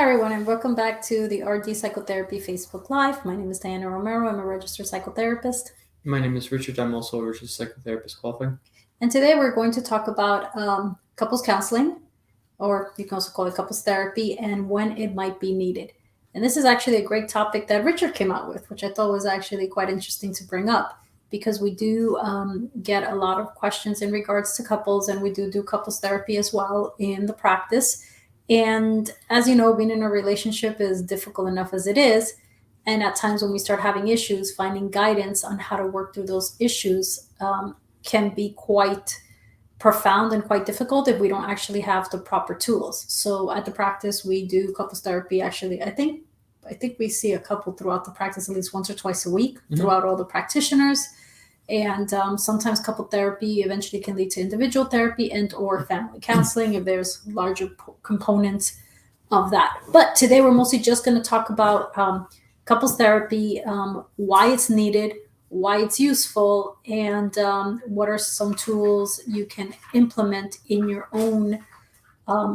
Hi, everyone, and welcome back to the RD Psychotherapy Facebook Live. My name is Diana Romero. I'm a registered psychotherapist. My name is Richard. I'm also a registered psychotherapist qualifying. And today we're going to talk about couples counseling, or you can also call it couples therapy, and when it might be needed. And this is actually a great topic that Richard came out with, which I thought was actually quite interesting to bring up because we do get a lot of questions in regards to couples, and we do couples therapy as well in the practice. And as you know, being in a relationship is difficult enough as it is. And at times when we start having issues, finding guidance on how to work through those issues can be quite profound and quite difficult if we don't actually have the proper tools. So at the practice, we do couples therapy. Actually, I think we see a couple throughout the practice at least once or twice a week throughout all the practitioners. And sometimes couple therapy eventually can lead to individual therapy and or family counseling if there's larger components of that. But today we're mostly just going to talk about couples therapy, why it's needed, why it's useful, and what are some tools you can implement in your own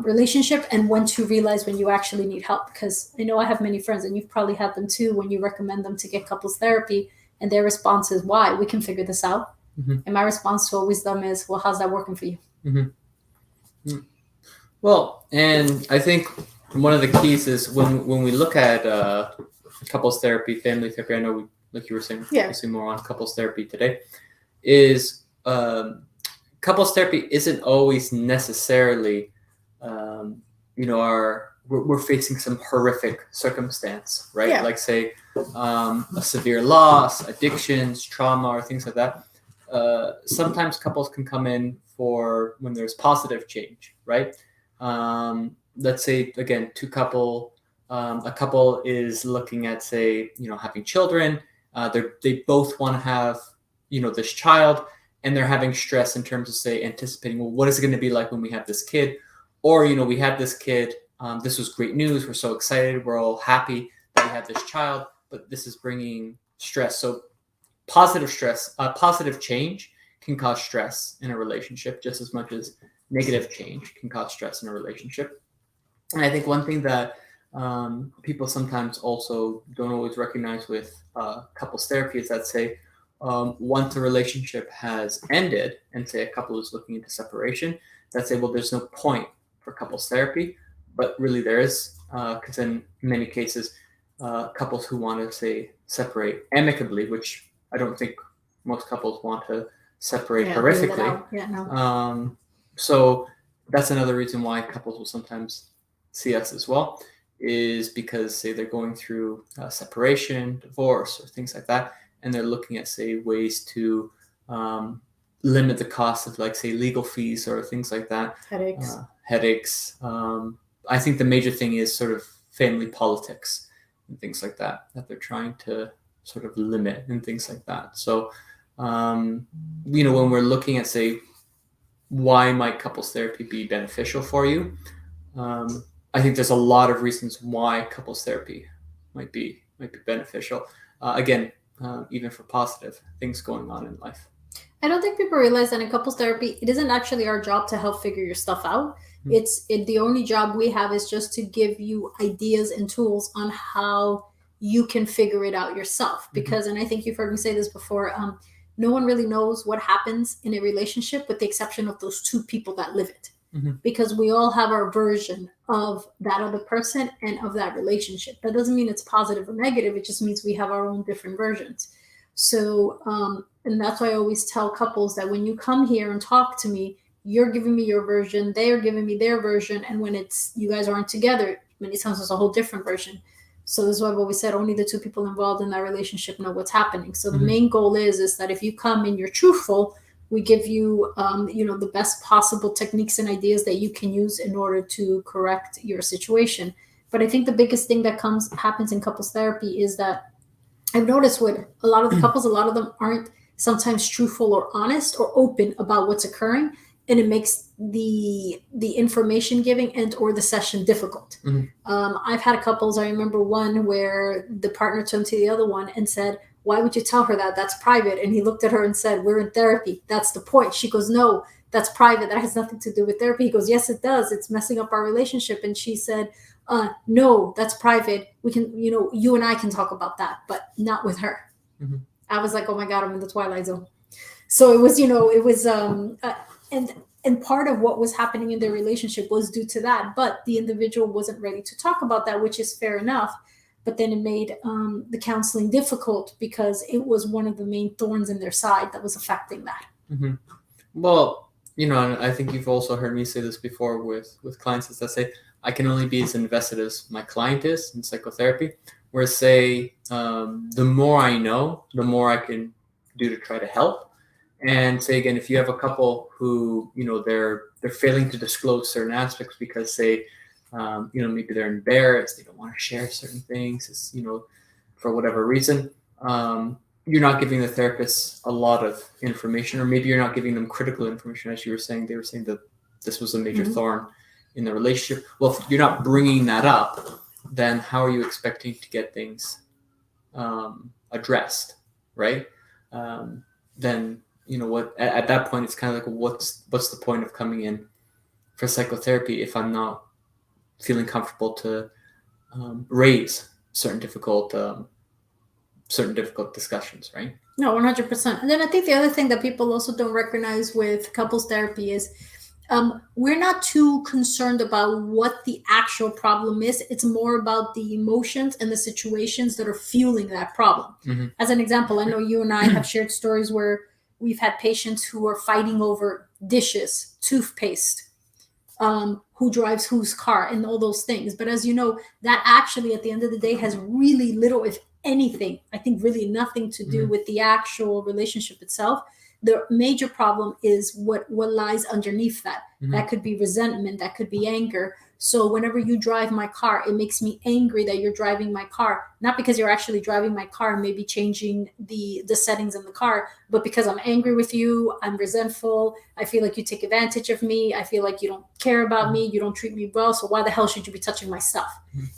relationship, and when to realize when you actually need help. Because I know I have many friends, and you've probably had them too, when you recommend them to get couples therapy and their response is, why? We can figure this out. And my response to always them is, well, how's that working for you? Well, and I think one of the keys is when we look at couples therapy, family therapy, I know we, like you were saying, focusing more on couples therapy today, is couples therapy isn't always necessarily, we're facing some horrific circumstance, right? Yeah. Like say a severe loss, addictions, trauma, or things like that. Sometimes couples can come in for when there's positive change, right? Let's say, again, a couple is looking at, say, having children. They both want to have, this child, and they're having stress in terms of, say, anticipating, well, what is it going to be like when we have this kid? Or, we have this kid. This was great news. We're so excited. We're all happy that we have this child, but this is bringing stress. So positive change can cause stress in a relationship just as much as negative change can cause stress in a relationship. And I think one thing that people sometimes also don't always recognize with couples therapy is that, say, once a relationship has ended and, say, a couple is looking into separation, that say, well, there's no point for couples therapy, but really there is, because in many cases, couples who want to, say, separate amicably, which I don't think most couples want to separate horrifically. So that's another reason why couples will sometimes see us as well, is because, say, they're going through separation, divorce, or things like that, and they're looking at, say, ways to limit the cost of, like, say, legal fees or things like that. Headaches. I think the major thing is sort of family politics and things like that they're trying to sort of limit and things like that. So, when we're looking at, say, why might couples therapy be beneficial for you? I think there's a lot of reasons why couples therapy might be beneficial. Even for positive things going on in life. I don't think people realize that in couples therapy, it isn't actually our job to help figure your stuff out. The only job we have is just to give you ideas and tools on how you can figure it out yourself. Because, and I think you've heard me say this before, no one really knows what happens in a relationship with the exception of those two people that live it. Because we all have our version of that other person and of that relationship. That doesn't mean it's positive or negative. It just means we have our own different versions. So, and that's why I always tell couples that when you come here and talk to me, you're giving me your version, they are giving me their version. And when you guys aren't together, many times it's a whole different version. So this is why I've always said only the two people involved in that relationship know what's happening. So the main goal is that if you come and you're truthful, we give you, the best possible techniques and ideas that you can use in order to correct your situation. But I think the biggest thing that happens in couples therapy is that I've noticed with a lot of the couples, a lot of them aren't sometimes truthful or honest or open about what's occurring, and it makes the information giving and or the session difficult. I've had couples, I remember one where the partner turned to the other one and said, why would you tell her that? That's private. And he looked at her and said, we're in therapy. That's the point. She goes, no, that's private. That has nothing to do with therapy. He goes, yes, it does. It's messing up our relationship. And she said, no, that's private. We can, you and I can talk about that, but not with her. Mm-hmm. I was like, oh my God, I'm in the Twilight Zone. So it was, and part of what was happening in their relationship was due to that, but the individual wasn't ready to talk about that, which is fair enough. But then it made the counseling difficult because it was one of the main thorns in their side that was affecting that. Mm-hmm. Well, and I think you've also heard me say this before with clients, is that say, I can only be as invested as my client is in psychotherapy. Whereas say, the more I know, the more I can do to try to help. And say again, if you have a couple who, they're failing to disclose certain aspects because say, maybe they're embarrassed, they don't want to share certain things, for whatever reason, you're not giving the therapist a lot of information, or maybe you're not giving them critical information. As you were saying, they were saying that this was a major thorn in the relationship. Well, if you're not bringing that up, then how are you expecting to get things addressed, right? Then what at that point it's kind of like, what's the point of coming in for psychotherapy if I'm not feeling comfortable to raise certain difficult discussions, right? No, 100%. And then I think the other thing that people also don't recognize with couples therapy is we're not too concerned about what the actual problem is. It's more about the emotions and the situations that are fueling that problem. Mm-hmm. As an example, I know you and I have shared stories where we've had patients who are fighting over dishes, toothpaste, who drives whose car, and all those things. But as you know, that actually at the end of the day has really little, if anything, I think really nothing to do with the actual relationship itself. The major problem is what lies underneath that. That could be resentment, that could be anger. So whenever you drive my car, it makes me angry that you're driving my car, not because you're actually driving my car and maybe changing the settings in the car, but because I'm angry with you, I'm resentful, I feel like you take advantage of me, I feel like you don't care about me, you don't treat me well, so why the hell should you be touching my stuff?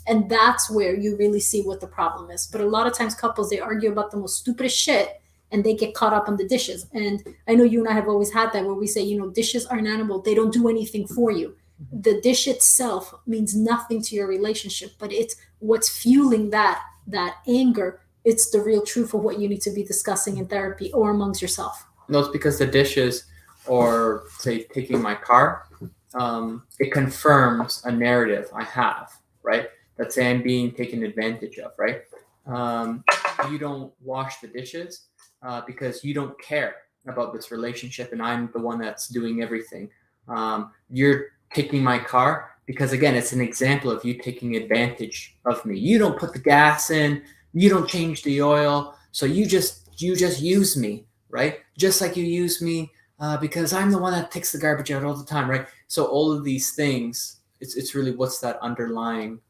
And that's where you really see what the problem is. But a lot of times couples, they argue about the most stupidest shit, and they get caught up on the dishes. And I know you and I have always had that where we say, dishes are inanimate. They don't do anything for you. The dish itself means nothing to your relationship, but it's what's fueling that anger. It's the real truth of what you need to be discussing in therapy or amongst yourself. No, it's because the dishes, or say taking my car, it confirms a narrative I have, right? That say I'm being taken advantage of, right? You don't wash the dishes because you don't care about this relationship and I'm the one that's doing everything. You're taking my car because, again, it's an example of you taking advantage of me. You don't put the gas in, you don't change the oil, so you just use me, right? Just like you use me because I'm the one that takes the garbage out all the time, right? So all of these things, it's really what's that underlying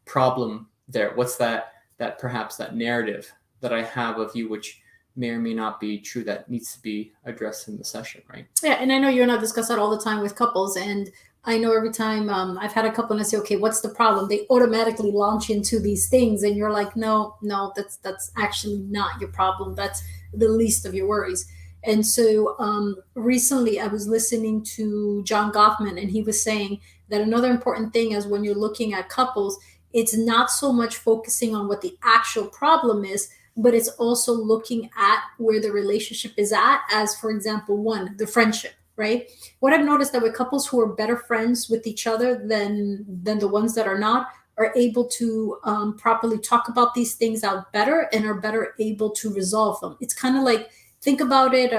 problem there? What's that perhaps that narrative that I have of you, which may or may not be true, that needs to be addressed in the session, right? Yeah, and I know you and I discuss that all the time with couples, and I know every time I've had a couple and I say, okay, what's the problem? They automatically launch into these things, and you're like, no, that's actually not your problem. That's the least of your worries. And so recently I was listening to John Goffman, and he was saying that another important thing is when you're looking at couples, it's not so much focusing on what the actual problem is, but it's also looking at where the relationship is at, as, for example, one, the friendship, right? What I've noticed that with couples who are better friends with each other than the ones that are not, are able to properly talk about these things out better and are better able to resolve them. It's kind of like, think about it.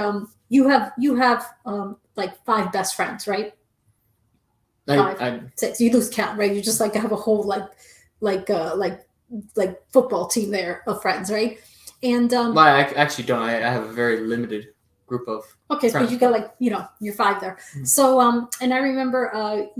You have like 5 best friends, right? 5, 6. You lose count, right? You just like have a whole like football team there of friends, right? And well, I actually don't. I have a very limited group of okay, friends. So you got like you're 5 there. Mm-hmm. So and I remember I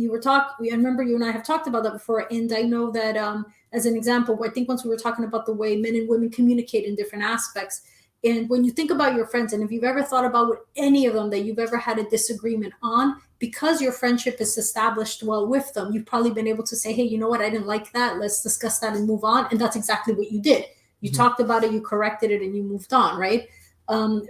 remember you and I have talked about that before, and I know that as an example, I think once we were talking about the way men and women communicate in different aspects. And when you think about your friends, and if you've ever thought about with any of them that you've ever had a disagreement on, because your friendship is established well with them, you've probably been able to say, hey, you know what? I didn't like that. Let's discuss that and move on. And that's exactly what you did. You talked about it, you corrected it, and you moved on, right?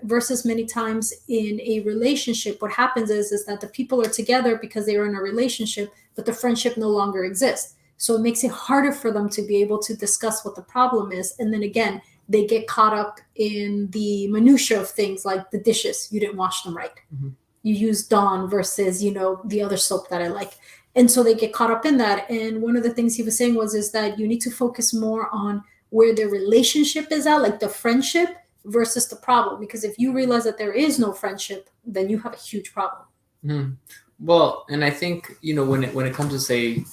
versus many times in a relationship, what happens is that the people are together because they are in a relationship, but the friendship no longer exists. So it makes it harder for them to be able to discuss what the problem is. And then again, they get caught up in the minutia of things like the dishes. You didn't wash them right. Mm-hmm. You use Dawn versus, the other soap that I like. And so they get caught up in that. And one of the things he was saying is that you need to focus more on where the relationship is at, like the friendship versus the problem. Because if you realize that there is no friendship, then you have a huge problem. Mm-hmm. Well, and I think, when it comes to say,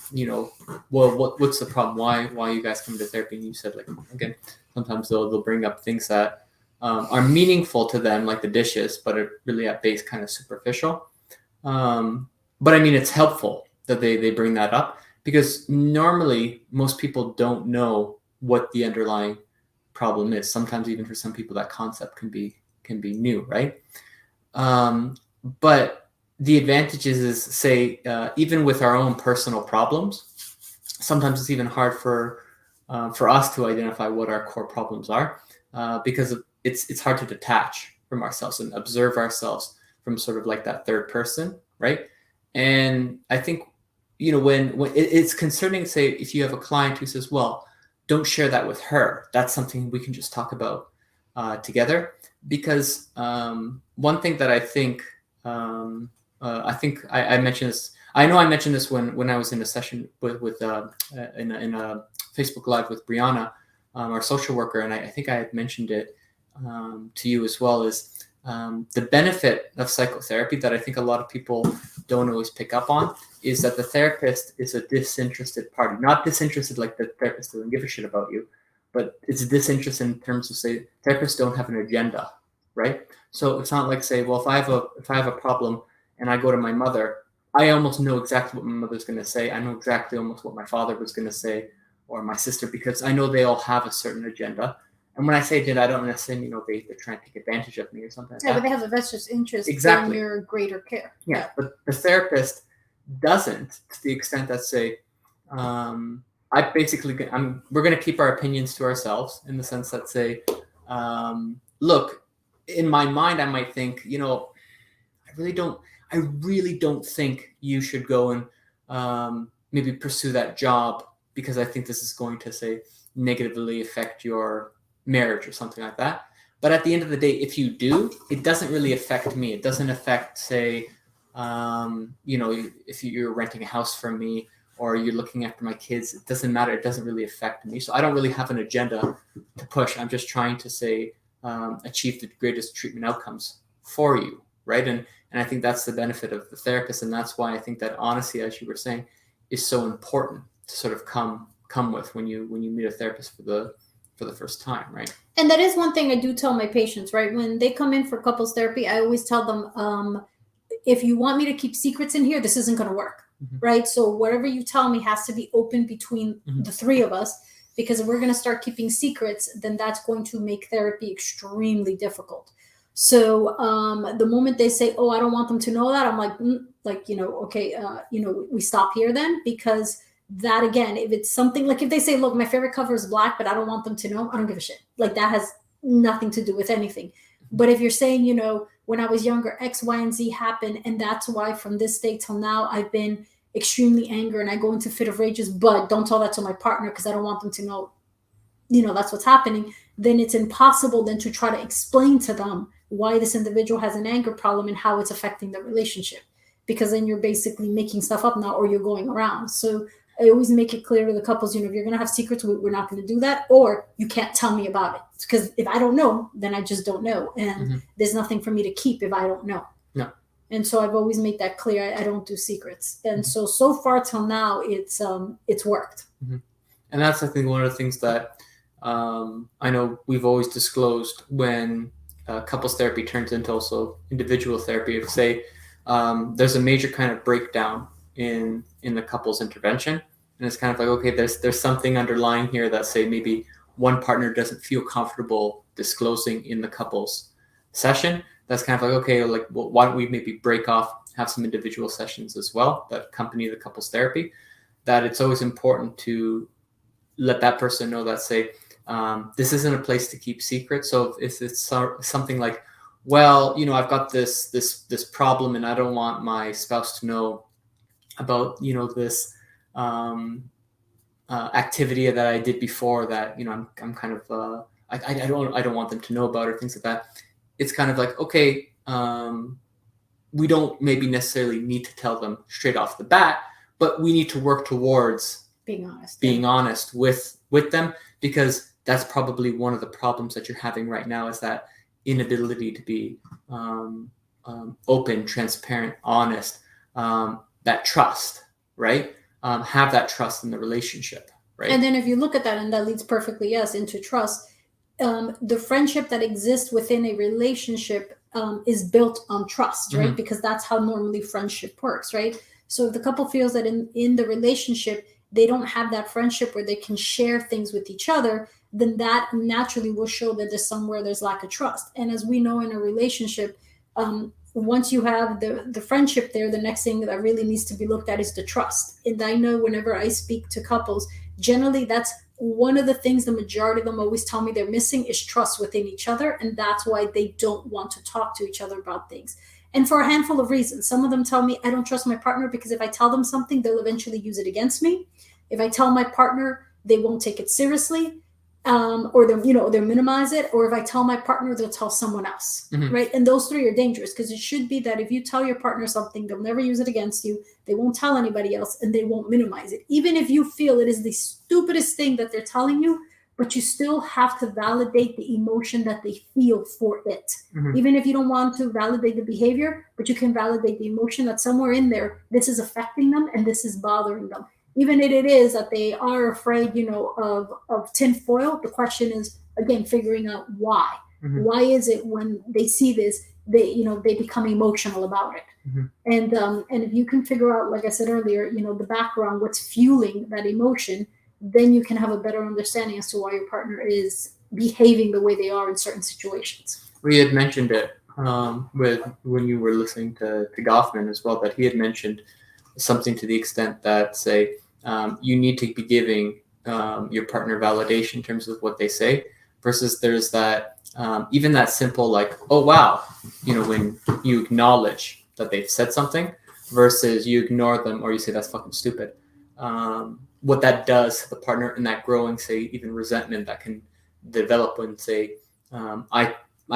well, what's the problem? Why you guys come to therapy? And you said, like, again, sometimes they'll bring up things that are meaningful to them, like the dishes, but are really at base kind of superficial. But I mean, it's helpful that they bring that up, because normally most people don't know what the underlying problem is. Sometimes even for some people that concept can be new, right? But the advantages is, say, even with our own personal problems, sometimes it's even hard for us to identify what our core problems are, because it's hard to detach from ourselves and observe ourselves from sort of like that third person, right? And I think, when it's concerning, say, if you have a client who says, well, don't share that with her. That's something we can just talk about together. Because one thing that I think I mentioned this. I know I mentioned this when I was in a session with in a Facebook Live with Brianna, our social worker, and I think I had mentioned it to you as well. Is the benefit of psychotherapy that I think a lot of people don't always pick up on is that the therapist is a disinterested party. Not disinterested like the therapist doesn't give a shit about you, but it's disinterested in terms of, say, therapists don't have an agenda, right? So it's not like, say, well, if I have a problem and I go to my mother, I almost know exactly what my mother's going to say. I know exactly almost what my father was going to say, or my sister, because I know they all have a certain agenda. And when I say agenda, I don't necessarily they're trying to take advantage of me or something like that. But they have a vested interest Exactly. in your greater care. Yeah, but the therapist doesn't, to the extent that, say, we're going to keep our opinions to ourselves, in the sense that, say, look, in my mind, I might think, I really don't think you should go and maybe pursue that job, because I think this is going to, say, negatively affect your marriage or something like that. But at the end of the day, if you do, it doesn't really affect me. It doesn't affect, say, if you're renting a house from me or you're looking after my kids, it doesn't matter. It doesn't really affect me. So I don't really have an agenda to push. I'm just trying to, say, achieve the greatest treatment outcomes for you, right? And I think that's the benefit of the therapist, and that's why I think that honesty, as you were saying, is so important to sort of come with when you meet a therapist for the first time, right? And that is one thing I do tell my patients, right? When they come in for couples therapy, I always tell them, if you want me to keep secrets in here, this isn't going to work, right? So whatever you tell me has to be open between the three of us, because if we're going to start keeping secrets, then that's going to make therapy extremely difficult. So the moment they say, oh, I don't want them to know that, I'm like, okay, we stop here then, because that, again, if it's something like, if they say, look, my favorite color is black, but I don't want them to know, I don't give a shit. Like, that has nothing to do with anything. But if you're saying, when I was younger, X, Y, and Z happened, and that's why from this day till now, I've been extremely angry and I go into fit of rages, but don't tell that to my partner because I don't want them to know, that's what's happening, then it's impossible then to try to explain to them why this individual has an anger problem and how it's affecting the relationship. Because then you're basically making stuff up now, or you're going around. So I always make it clear to the couples, if you're going to have secrets, we're not going to do that, or you can't tell me about it. Because if I don't know, then I just don't know. And there's nothing for me to keep if I don't know. No. And so I've always made that clear. I don't do secrets. And so far till now, it's worked. And that's, I think, one of the things that I know we've always disclosed when couples therapy turns into also individual therapy. If, say, there's a major kind of breakdown in the couple's intervention, and it's kind of like, okay, there's something underlying here that, say, maybe one partner doesn't feel comfortable disclosing in the couple's session. That's kind of like, okay, like, well, why don't we maybe break off, have some individual sessions as well that accompany the couple's therapy. That it's always important to let that person know that, say, This isn't a place to keep secrets. So if it's something like, well, I've got this problem and I don't want my spouse to know about, this activity that I did before that, I'm kind of, I don't want them to know about, or things like that. It's kind of like, okay, we don't maybe necessarily need to tell them straight off the bat, but we need to work towards being honest with them, because that's probably one of the problems that you're having right now, is that inability to be open, transparent, honest, that trust, right? Have that trust in the relationship, right? And then if you look at that, and that leads perfectly, yes, into trust, the friendship that exists within a relationship is built on trust, right? Because that's how normally friendship works, right? So if the couple feels that in the relationship, they don't have that friendship where they can share things with each other, then that naturally will show that there's lack of trust. And as we know in a relationship, once you have the friendship there, the next thing that really needs to be looked at is the trust. And I know whenever I speak to couples, generally that's one of the things the majority of them always tell me they're missing is trust within each other. And that's why they don't want to talk to each other about things. And for a handful of reasons. Some of them tell me, I don't trust my partner because if I tell them something, they'll eventually use it against me. If I tell my partner, they won't take it seriously. Or they'll minimize it, or if I tell my partner, they'll tell someone else, right? And those three are dangerous, because it should be that if you tell your partner something, they'll never use it against you, they won't tell anybody else, and they won't minimize it. Even if you feel it is the stupidest thing that they're telling you, but you still have to validate the emotion that they feel for it. Even if you don't want to validate the behavior, but you can validate the emotion that somewhere in there, this is affecting them and this is bothering them. Even if it is that they are afraid, of tinfoil, the question is, again, figuring out why. Why is it when they see this, they become emotional about it? And if you can figure out, like I said earlier, the background, what's fueling that emotion, then you can have a better understanding as to why your partner is behaving the way they are in certain situations. We had mentioned it when you were listening to Goffman as well, that he had mentioned something to the extent that, say, you need to be giving your partner validation in terms of what they say, versus there's that even that simple, like, oh wow, when you acknowledge that they've said something versus you ignore them or you say that's fucking stupid, what that does to the partner, and that growing, say, even resentment that can develop when, say, I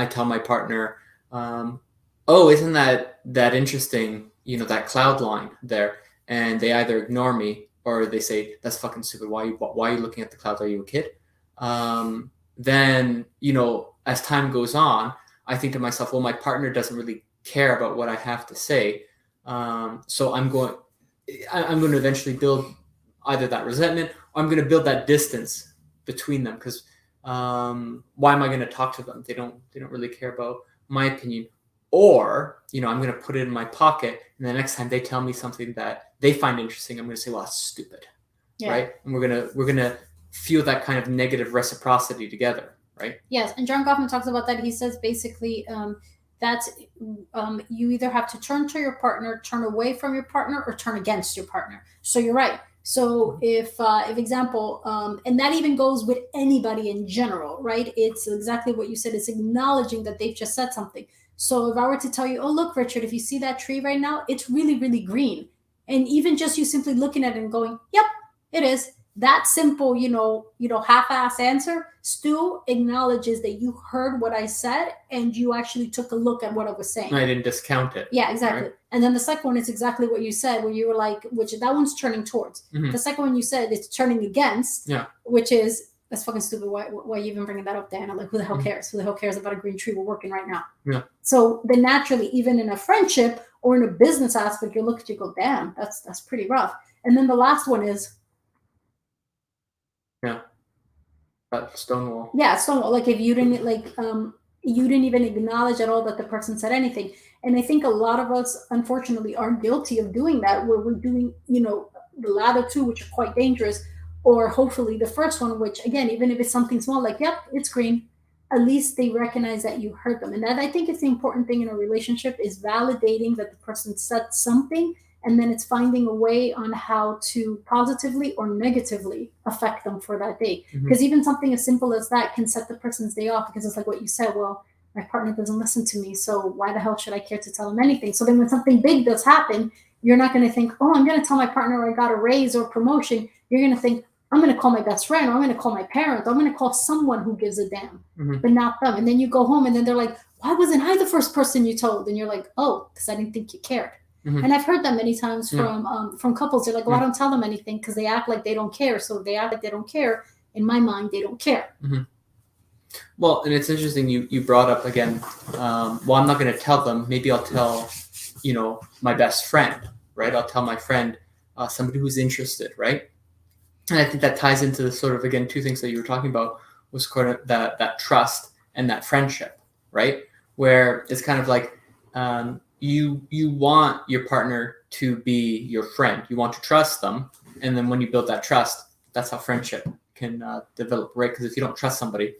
tell my partner, oh, isn't that interesting, that cloud line there, and they either ignore me or they say, that's fucking stupid, why are you looking at the clouds, are you a kid? Then, as time goes on, I think to myself, well, my partner doesn't really care about what I have to say, so I'm going to eventually build either that resentment, or I'm going to build that distance between them, because why am I going to talk to them? They don't really care about my opinion. Or, I'm going to put it in my pocket, and the next time they tell me something that they find interesting, I'm going to say, well, that's stupid, right? And we're going to feel that kind of negative reciprocity together, right? Yes, and John Goffman talks about that. He says basically that you either have to turn to your partner, turn away from your partner, or turn against your partner. So you're right. So if example, and that even goes with anybody in general, right? It's exactly what you said. It's acknowledging that they've just said something. So if I were to tell you, oh, look, Richard, if you see that tree right now, it's really, really green. And even just you simply looking at it and going, yep, it is. That simple, half-ass answer still acknowledges that you heard what I said and you actually took a look at what I was saying. I didn't discount it. Yeah, exactly. Right? And then the second one is exactly what you said, where you were like, which that one's turning towards. The second one you said it's turning against, which is, that's fucking stupid. Why are you even bringing that up, Dan? I'm like, who the hell cares? Who the hell cares about a green tree? We're working right now. Yeah. So then naturally, even in a friendship or in a business aspect, you look at you go, damn, that's pretty rough. And then the last one is, Stonewall. Yeah, Stonewall. Like if you didn't you didn't even acknowledge at all that the person said anything. And I think a lot of us, unfortunately, are guilty of doing that, where we're doing, the latter two, which are quite dangerous, or hopefully the first one, which again, even if it's something small, like, yep, it's green, at least they recognize that you heard them. And that, I think, is the important thing in a relationship, is validating that the person said something and then it's finding a way on how to positively or negatively affect them for that day. Because even something as simple as that can set the person's day off, because it's like what you said, well, my partner doesn't listen to me, so why the hell should I care to tell him anything? So then when something big does happen, you're not going to think, oh, I'm going to tell my partner I got a raise or promotion. You're going to think, I'm going to call my best friend, or I'm going to call my parent, or I'm going to call someone who gives a damn, but not them. And then you go home and then they're like, why wasn't I the first person you told? And you're like, oh, because I didn't think you cared. And I've heard that many times from couples. They're like, well, I don't tell them anything because they act like they don't care. So they act like they don't care. In my mind, they don't care. Well, and it's interesting you brought up again, well, I'm not going to tell them. Maybe I'll tell, my best friend, right? I'll tell my friend, somebody who's interested, right? And I think that ties into the sort of, again, two things that you were talking about was kind of that trust and that friendship, right? Where it's kind of like you want your partner to be your friend. You want to trust them. And then when you build that trust, that's how friendship can develop, right? Because if you don't trust somebody,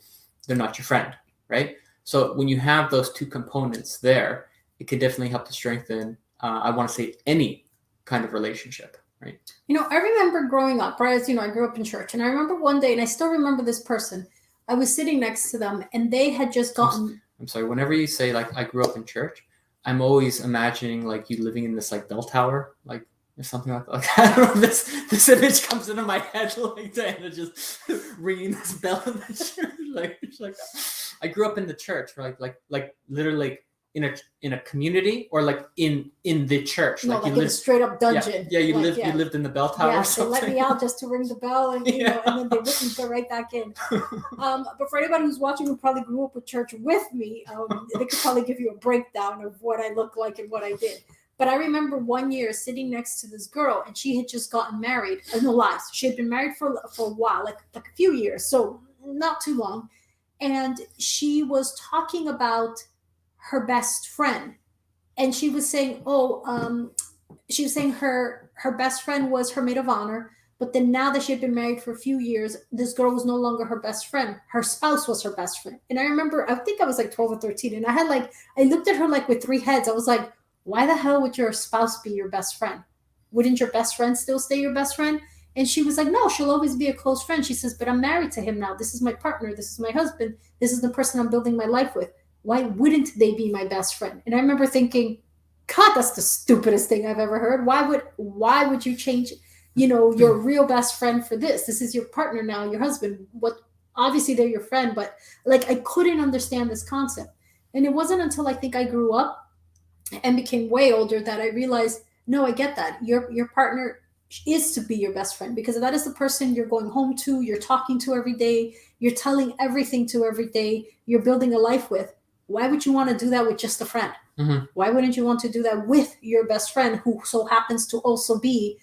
they're not your friend, right? So when you have those two components there, it can definitely help to strengthen, I want to say, any kind of relationship, right? I remember growing up, right? As I grew up in church. And I remember one day, and I still remember this person, I was sitting next to them and they had just gotten... I'm sorry, whenever you say, like, I grew up in church, I'm always imagining, like, you living in this, like, bell tower, like, or something like that. Like, I don't know, this image comes into my head like that, and it's just ringing this bell in the church, like I grew up in the church, right? Like literally in a community, or like in the church. No, like you lived in a straight up dungeon. Yeah, you lived in the bell tower. Yeah, or something. They let me out just to ring the bell, and and then they let me go right back in. But for anybody who's watching who probably grew up with church with me, they could probably give you a breakdown of what I look like and what I did. But I remember one year sitting next to this girl, and she had just gotten married. No lies, she had been married for a while, like a few years, so not too long. And she was talking about her best friend, and she was saying, she was saying her best friend was her maid of honor. But then now that she had been married for a few years, this girl was no longer her best friend. Her spouse was her best friend. And I remember, I think I was like 12 or 13, and I looked at her like with three heads. I was like, why the hell would your spouse be your best friend? Wouldn't your best friend still stay your best friend? And she was like, no, she'll always be a close friend. She says, but I'm married to him now. This is my partner. This is my husband. This is the person I'm building my life with. Why wouldn't they be my best friend? And I remember thinking, God, that's the stupidest thing I've ever heard. Why would you change, your real best friend for this? This is your partner now, your husband. Obviously they're your friend, but like I couldn't understand this concept. And it wasn't until I think I grew up and became way older that I realized, no, I get that. Your partner is to be your best friend, because that is the person you're going home to, you're talking to every day, you're telling everything to every day, you're building a life with. Why would you want to do that with just a friend? Why wouldn't you want to do that with your best friend, who so happens to also be,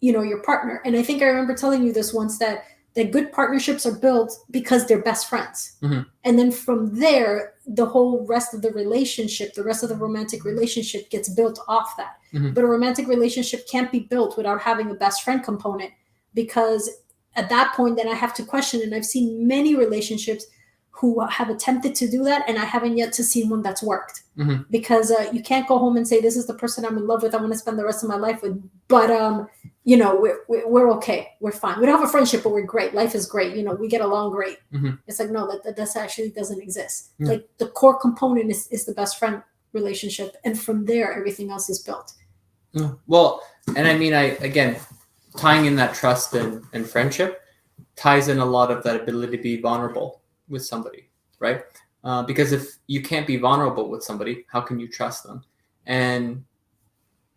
your partner? And I think I remember telling you this once, that good partnerships are built because they're best friends. And then from there, the whole rest of the relationship, the rest of the romantic relationship gets built off that. But a romantic relationship can't be built without having a best friend component, because at that point, then I have to question, and I've seen many relationships who have attempted to do that, and I haven't yet to see one that's worked. Because you can't go home and say, this is the person I'm in love with, I want to spend the rest of my life with, but we're okay, we're fine, we don't have a friendship, but we're great, life is great, we get along great. It's like, no, that actually doesn't exist. Like the core component is the best friend relationship, and from there everything else is built. Well, and I mean, again, tying in that trust and friendship ties in a lot of that ability to be vulnerable with somebody, right? Because if you can't be vulnerable with somebody, how can you trust them? And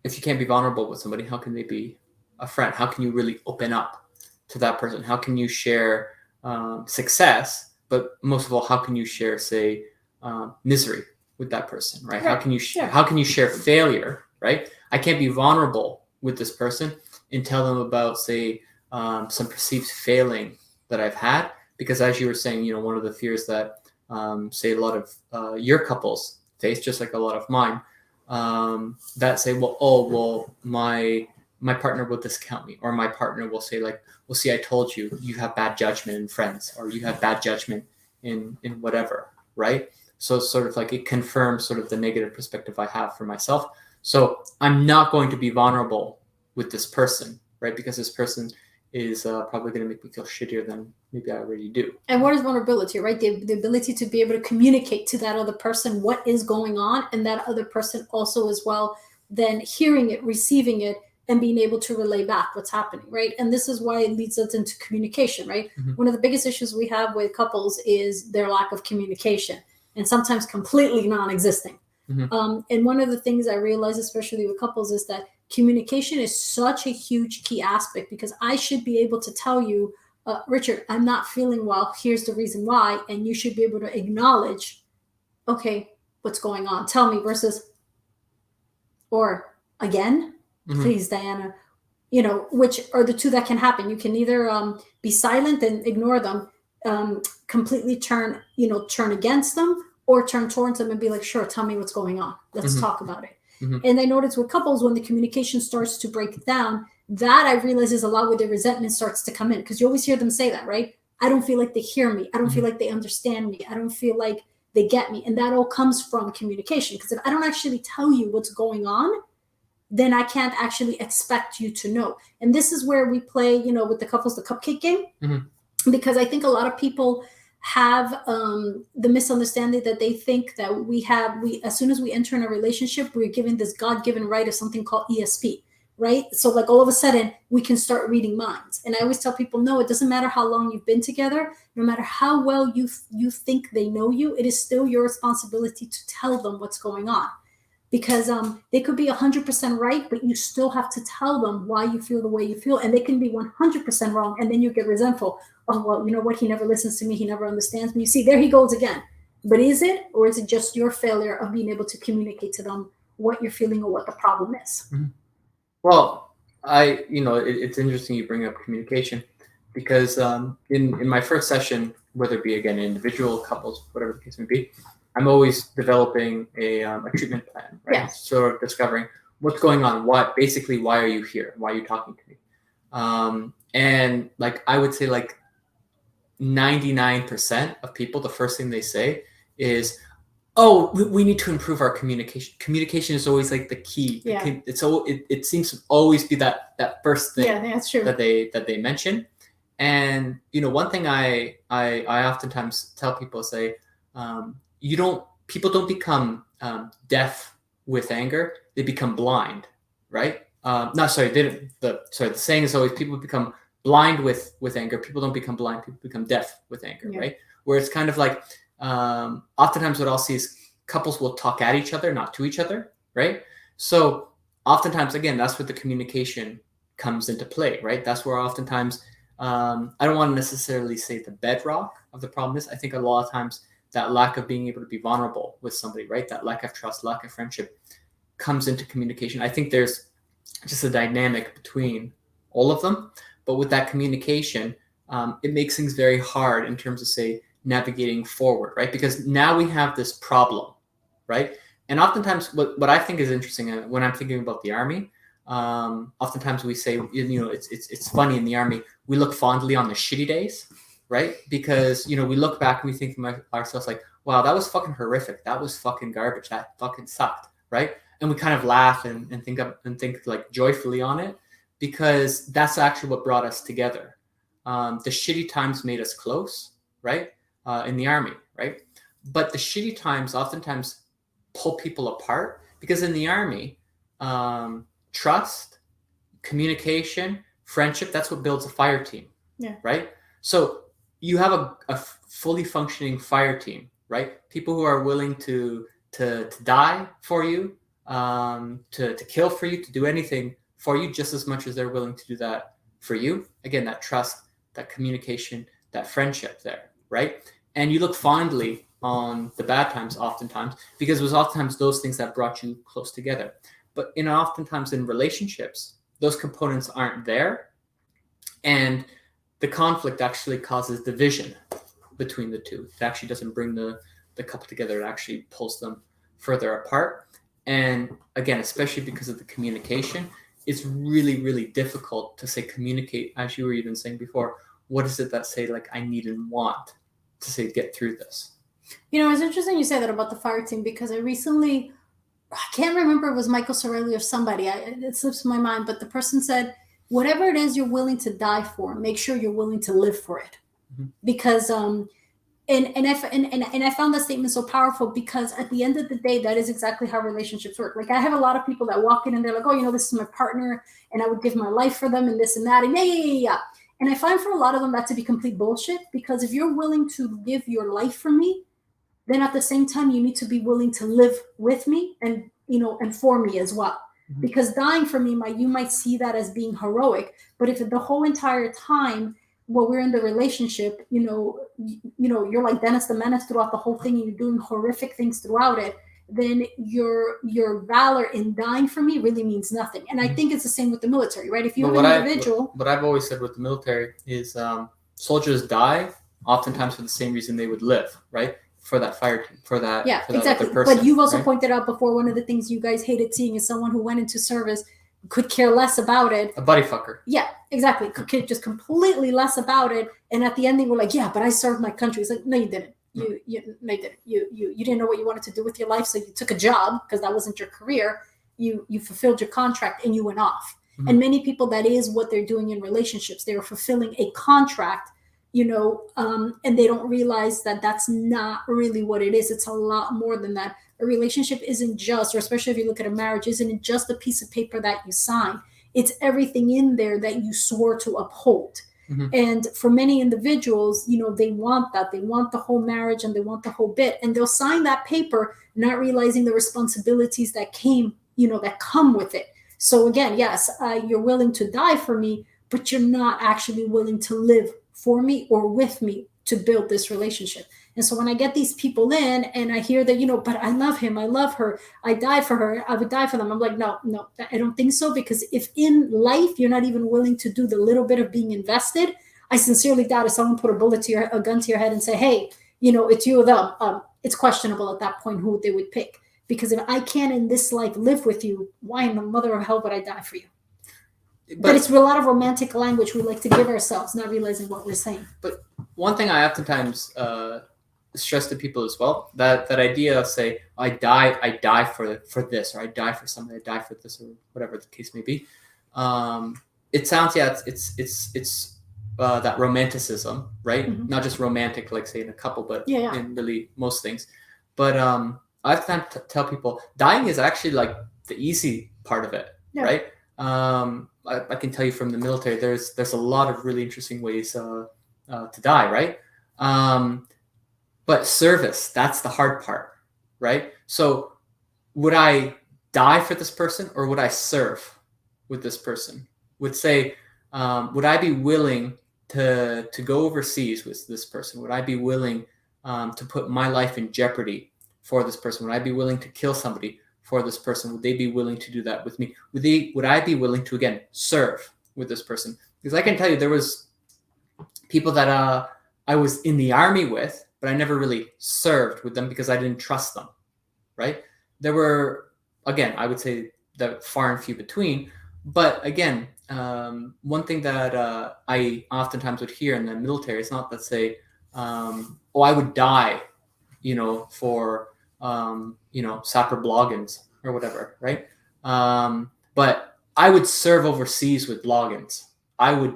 if you can't be vulnerable with somebody, how can they be a friend? How can you really open up to that person? How can you share success? But most of all, how can you share, say, misery with that person, right? How can you share failure, right? I can't be vulnerable with this person and tell them about, say, some perceived failing that I've had. Because as you were saying, one of the fears that, say, a lot of your couples face, just like a lot of mine, that say, my partner will discount me, or my partner will say, like, well, see, I told you, you have bad judgment in friends, or you have bad judgment in whatever, right? So it's sort of like it confirms sort of the negative perspective I have for myself. So I'm not going to be vulnerable with this person, right? Because this person is probably going to make me feel shittier than maybe I already do. And what is vulnerability, right? The ability to be able to communicate to that other person what is going on, and that other person also as well, then hearing it, receiving it, and being able to relay back what's happening, right? And this is why it leads us into communication, right? Mm-hmm. One of the biggest issues we have with couples is their lack of communication, and sometimes completely non-existing. Mm-hmm. And one of the things I realize, especially with couples, is that communication is such a huge key aspect, because I should be able to tell you, Richard, I'm not feeling well. Here's the reason why. And you should be able to acknowledge, okay, what's going on? Tell me, versus, or again, Mm-hmm. please, Diana. Which are the two that can happen. You can either be silent and ignore them, completely turn against them, or turn towards them and be like, sure, tell me what's going on. Let's Mm-hmm. talk about it. Mm-hmm. And I notice with couples, when the communication starts to break down, that I realize is a lot where the resentment starts to come in, because you always hear them say that, right? I don't feel like they hear me. I don't feel like they understand me. I don't feel like they get me. And that all comes from communication. Because if I don't actually tell you what's going on, then I can't actually expect you to know. And this is where we play, with the couples, the cupcake game. Mm-hmm. Because I think a lot of people have the misunderstanding that they think that we as soon as we enter in a relationship, we're given this God-given right of something called ESP, right? So like all of a sudden we can start reading minds. And I always tell people, no, it doesn't matter how long you've been together, no matter how well you think they know you, it is still your responsibility to tell them what's going on. Because they could be 100% right, but you still have to tell them why you feel the way you feel. And they can be 100% wrong, and then you get resentful. Oh, well, you know what? He never listens to me. He never understands me. You see, there he goes again. But is it, or is it just your failure of being able to communicate to them what you're feeling or what the problem is? Mm-hmm. Well, it's interesting you bring up communication, because in my first session, whether it be, again, individual, couples, whatever the case may be, I'm always developing a treatment plan, right? Yeah. Sort of discovering what's going on. Why are you here? Why are you talking to me? And like, I would say like 99% of people, the first thing they say is, oh, we need to improve our communication. Communication is always like the key. Yeah. It seems to always be that first thing. Yeah, that's true. that they mention. And one thing I oftentimes tell people, say, people don't become deaf with anger. They become blind, right? The saying is always, people become blind with anger. People don't become blind. People become deaf with anger, yeah. Right? Where it's kind of like, oftentimes what I'll see is couples will talk at each other, not to each other, right? So oftentimes, again, that's where the communication comes into play, right? That's where oftentimes, I don't want to necessarily say the bedrock of the problem is. I think a lot of times that lack of being able to be vulnerable with somebody, right? That lack of trust, lack of friendship comes into communication. I think there's just a dynamic between all of them. But with that communication, it makes things very hard in terms of, say, navigating forward, right? Because now we have this problem, right? And oftentimes what I think is interesting when I'm thinking about the Army, oftentimes we say, it's funny in the Army, we look fondly on the shitty days, right? Because, we look back and we think to ourselves like, wow, that was fucking horrific. That was fucking garbage. That fucking sucked, right? And we kind of laugh and think like joyfully on it, because that's actually what brought us together. The shitty times made us close, right? In the Army, right? But the shitty times oftentimes pull people apart, because in the Army, trust, communication, friendship, that's what builds a fire team, yeah. Right? So you have a fully functioning fire team, right? People who are willing to die for you, to kill for you, to do anything for you, just as much as they're willing to do that for you. Again, that trust, that communication, that friendship there, right? And you look fondly on the bad times oftentimes, because it was oftentimes those things that brought you close together. But oftentimes in relationships, those components aren't there. And the conflict actually causes division between the two. It actually doesn't bring the couple together. It actually pulls them further apart. And again, especially because of the communication, it's really, really difficult to, say, communicate, as you were even saying before. What is it that, say, like, I need and want to, say, get through this? It's interesting you say that about the fire team, because I recently can't remember, it was Michael Sorelli or somebody. It slips my mind, but the person said, whatever it is you're willing to die for, make sure you're willing to live for it. Mhm. Because and I found that statement so powerful, because at the end of the day, that is exactly how relationships work. Like, I have a lot of people that walk in and they're like, oh, this is my partner and I would give my life for them and this and that. And yeah. And I find for a lot of them that to be complete bullshit, because if you're willing to give your life for me, then at the same time, you need to be willing to live with me and, and for me as well. Mhm. Because dying for me, you might see that as being heroic, but if the whole entire time while we're in the relationship, you're like Dennis the Menace throughout the whole thing, and you're doing horrific things throughout it, then your valor in dying for me really means nothing. And I think it's the same with the military, right? If you have an individual, what I've always said with the military is soldiers die oftentimes for the same reason they would live, right? For that fire team, for that exactly. other person, but you've also right? pointed out before, one of the things you guys hated seeing is someone who went into service, could care less about it. A buddy fucker. Yeah, exactly. Could care just completely less about it. And at the end, they were like, yeah, but I served my country. It's like, no, you didn't. No, you didn't. You didn't know what you wanted to do with your life, so you took a job because that wasn't your career. You fulfilled your contract and you went off. Mm-hmm. And many people, that is what they're doing in relationships. They are fulfilling a contract, and they don't realize that that's not really what it is. It's a lot more than that. A relationship isn't just, or especially if you look at a marriage, isn't just a piece of paper that you sign. It's everything in there that you swore to uphold. Mm-hmm. And for many individuals, they want that. They want the whole marriage and they want the whole bit. And they'll sign that paper not realizing the responsibilities that come with it. So again, yes, you're willing to die for me, but you're not actually willing to live for me or with me to build this relationship. And so when I get these people in and I hear that, but I love him, I love her, I died for her, I would die for them. I'm like, no, I don't think so. Because if in life you're not even willing to do the little bit of being invested, I sincerely doubt if someone put a gun to your head and say, hey, it's you or them. It's questionable at that point who they would pick. Because if I can't in this life live with you, why in the mother of hell would I die for you? But it's a lot of romantic language we like to give ourselves, not realizing what we're saying. But one thing I oftentimes stress to people as well, that idea of, say, I die for this, or I die for something, I die for this, or whatever the case may be. It sounds, it's that romanticism, right? Mm-hmm. Not just romantic, like say in a couple, but in really most things. But I have to tell people, dying is actually like the easy part of it, right? I can tell you from the military, there's a lot of really interesting ways to die, right? But service, that's the hard part, right? So would I die for this person, or would I serve with this person? Would I be willing to go overseas with this person? Would I be willing to put my life in jeopardy for this person? Would I be willing to kill somebody for this person? Would they be willing to do that with me? Would I be willing to, again, serve with this person? Because I can tell you, there was people that I was in the army with, but I never really served with them because I didn't trust them, right? There were, again, I would say that far and few between. But again, one thing that I oftentimes would hear in the military is not that say, I would die, for Sapper Bloggins or whatever, right? But I would serve overseas with Bloggins. I'd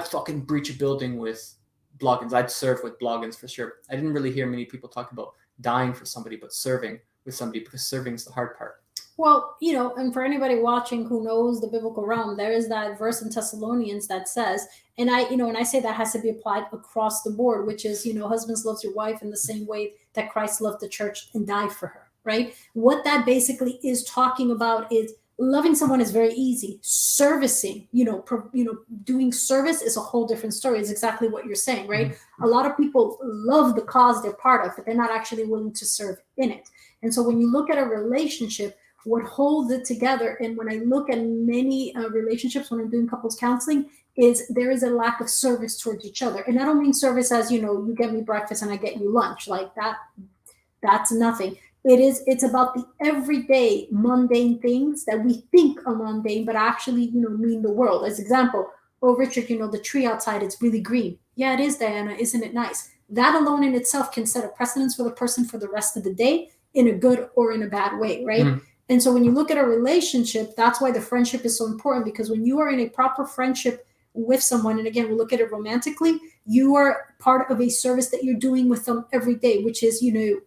fucking breach a building with Bloggins. I'd serve with Bloggins for sure. I didn't really hear many people talk about dying for somebody, but serving with somebody, because serving is the hard part. Well, and for anybody watching who knows the biblical realm, there is that verse in Thessalonians that says, and I say that has to be applied across the board, which is, husbands, love your wife in the same way that Christ loved the church and died for her, right? What that basically is talking about is loving someone is very easy. Servicing, doing service is a whole different story. It's exactly what you're saying, right? Mm-hmm. A lot of people love the cause they're part of, but they're not actually willing to serve in it. And so when you look at a relationship, what holds it together, and when I look at many relationships when I'm doing couples counseling, is there is a lack of service towards each other. And I don't mean service as, you get me breakfast and I get you lunch, like that. That's nothing. It's about the everyday mundane things that we think are mundane, but actually, mean the world. As example, oh, Richard, the tree outside, it's really green. Yeah, it is, Diana. Isn't it nice? That alone in itself can set a precedence for the person for the rest of the day. in a good or in a bad way, right? Mhm. And so when you look at a relationship, that's why the friendship is so important, because when you are in a proper friendship with someone, and again, we look at it romantically, you are part of a service that you're doing with them every day, which is,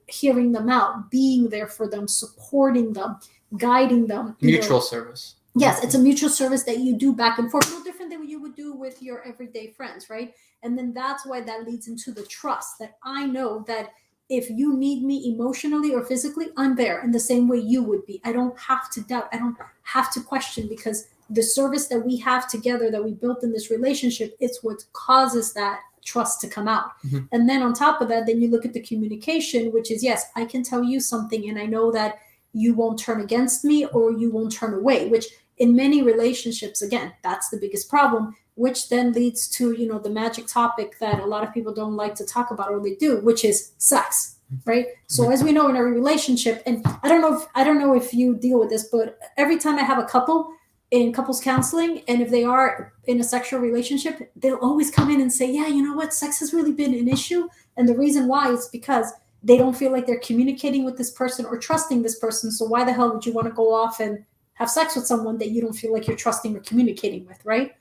hearing them out, being there for them, supporting them, guiding them. Mutual service. Yes, it's a mutual service that you do back and forth, no different than what you would do with your everyday friends, right? And then that's why that leads into the trust, that I know that if you need me emotionally or physically, I'm there in the same way you would be. I don't have to doubt. I don't have to question, because the service that we have together, that we built in this relationship, it's what causes that trust to come out. Mhm. And then on top of that, then you look at the communication, which is, yes, I can tell you something and I know that you won't turn against me or you won't turn away, which in many relationships, again, that's the biggest problem, which then leads to, the magic topic that a lot of people don't like to talk about, or they do, which is sex, right? So as we know, in every relationship, and I don't know if you deal with this, but every time I have a couple in couples counseling, and if they are in a sexual relationship, they'll always come in and say, yeah, you know what, sex has really been an issue. And the reason why is because they don't feel like they're communicating with this person or trusting this person. So why the hell would you want to go off and have sex with someone that you don't feel like you're trusting or communicating with, right?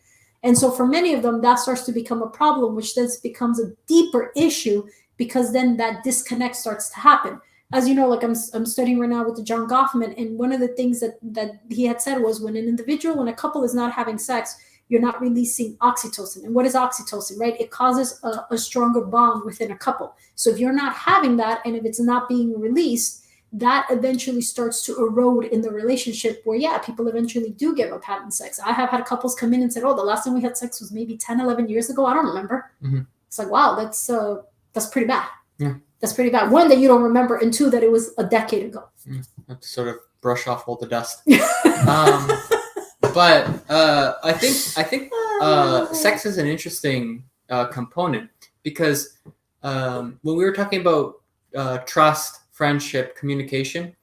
And so for many of them, that starts to become a problem, which then becomes a deeper issue, because then that disconnect starts to happen. As you know, like I'm studying right now with the John Goffman, and one of the things that he had said was, when a couple is not having sex, you're not releasing oxytocin. And what is oxytocin, right? It causes a stronger bond within a couple. So if you're not having that, and if it's not being released, that eventually starts to erode in the relationship, where, yeah, people eventually do give up having sex. I have had couples come in and said, oh, the last time we had sex was maybe 10, 11 years ago. I don't remember. Mm-hmm. It's like, wow, that's pretty bad. Yeah. That's pretty bad. One, that you don't remember, and two, that it was a decade ago. Yeah. Have to sort of brush off all the dust. But I think sex is an interesting component, because when we were talking about trust, friendship, communication,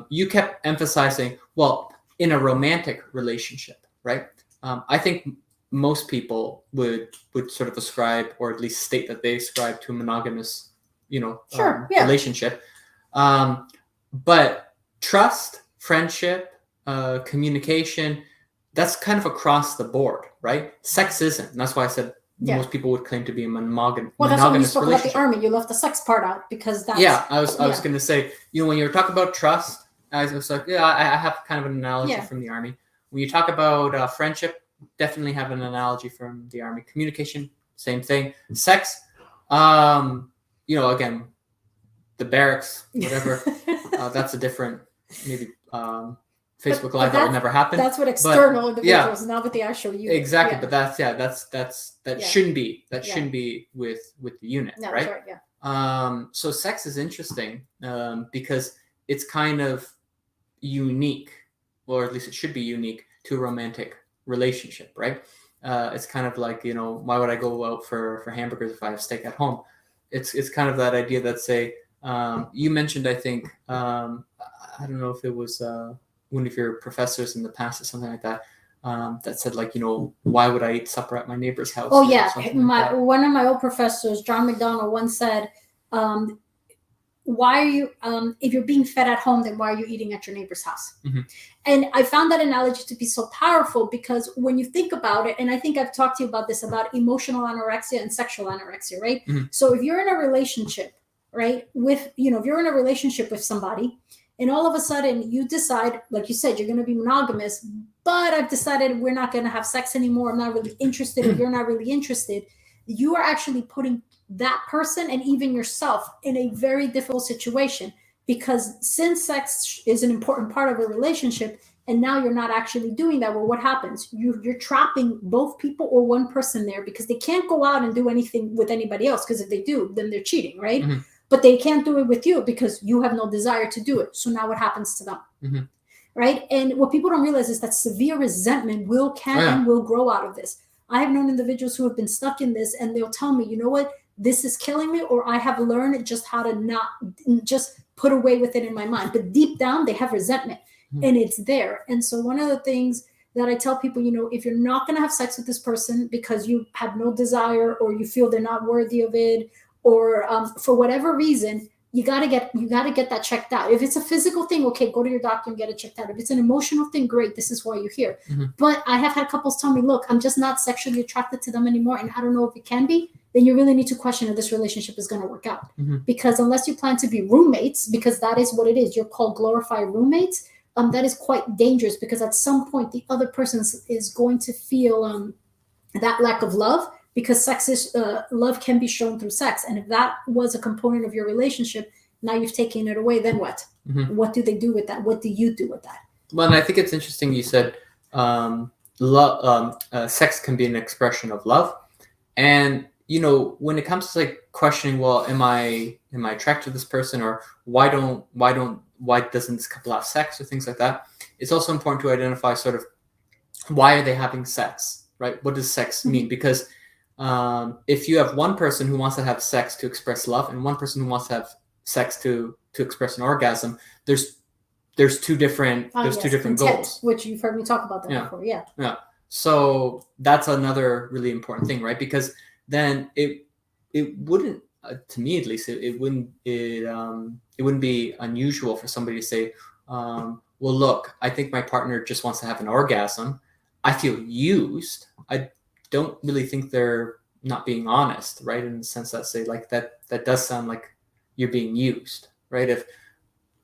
you kept emphasizing, well, in a romantic relationship, right? I think most people would sort of ascribe, or at least state that they ascribe to a monogamous, relationship. But trust, friendship, communication, that's kind of across the board, right? Sex isn't. And that's why I said most people would claim to be a monogamous well, that's when you spoke relationship. About the army. You left the sex part out, because that's... Yeah, I was going to say, when you're talking about trust, I was like, I have kind of an analogy from the army. When you talk about friendship, definitely have an analogy from the army. Communication, same thing. Sex, again, the barracks, whatever. That's a different, maybe Facebook Live that will never happen. That's what external individuals, not with the actual unit. Exactly, yeah. But that shouldn't be shouldn't be with the unit, no, right? That's right, yeah. So sex is interesting because it's kind of unique, or at least it should be unique to a romantic relationship, right? It's kind of like, why would I go out for hamburgers if I have steak at home? It's kind of that idea that, say, you mentioned, I think, I don't know if it was one of your professors in the past or something like that, that said, like, why would I eat supper at my neighbor's house? Oh yeah, one of my old professors, John McDonald, once said, why are you, if you're being fed at home, then why are you eating at your neighbor's house? Mm-hmm. And I found that analogy to be so powerful, because when you think about it, and I think I've talked to you about this, about emotional anorexia and sexual anorexia, right? Mm-hmm. So if you're in a relationship, right, with, if you're in a relationship with somebody, and all of a sudden you decide, like you said, you're going to be monogamous, but I've decided we're not going to have sex anymore, I'm not really interested, or you're not really interested, you are actually putting that person and even yourself in a very difficult situation, because since sex is an important part of a relationship, and now you're not actually doing that, well, what happens? You're trapping both people or one person there, because they can't go out and do anything with anybody else, because if they do, then they're cheating, right? Mm-hmm. But they can't do it with you because you have no desire to do it. So now what happens to them? Mm-hmm. Right? And what people don't realize is that severe resentment and will grow out of this. I have known individuals who have been stuck in this, and they'll tell me, you know what, this is killing me, or I have learned just how to not just put away with it in my mind. But deep down, they have resentment, and it's there. And so one of the things that I tell people, if you're not going to have sex with this person because you have no desire, or you feel they're not worthy of it, or for whatever reason, you gotta get that checked out. If it's a physical thing, okay, go to your doctor and get it checked out. If it's an emotional thing, great, this is why you're here. But I have had couples tell me, look, I'm just not sexually attracted to them anymore, and I don't know if it can be. Then you really need to question if this relationship is going to work out. Because unless you plan to be roommates, because that is what it is, you're called glorified roommates, that is quite dangerous, because at some point the other person is going to feel that lack of love, because sex is love can be shown through sex. And if that was a component of your relationship, now you've taken it away, then what? What do they do with that? What do you do with that? Well, and I think it's interesting you said sex can be an expression of love. And when it comes to like questioning, well, am I attracted to this person, or why doesn't this couple have sex, or things like that? It's also important to identify sort of why are they having sex, right? What does sex mean? Because if you have one person who wants to have sex to express love and one person who wants to have sex to express an orgasm, there's two different intent, goals, which you've heard me talk about that before. Yeah. So that's another really important thing, right? Because then it wouldn't, to me at least, it wouldn't be unusual for somebody to say, well, look, I think my partner just wants to have an orgasm. I feel used. I don't really think they're not being honest, right? In the sense that say like that does sound like you're being used, right? If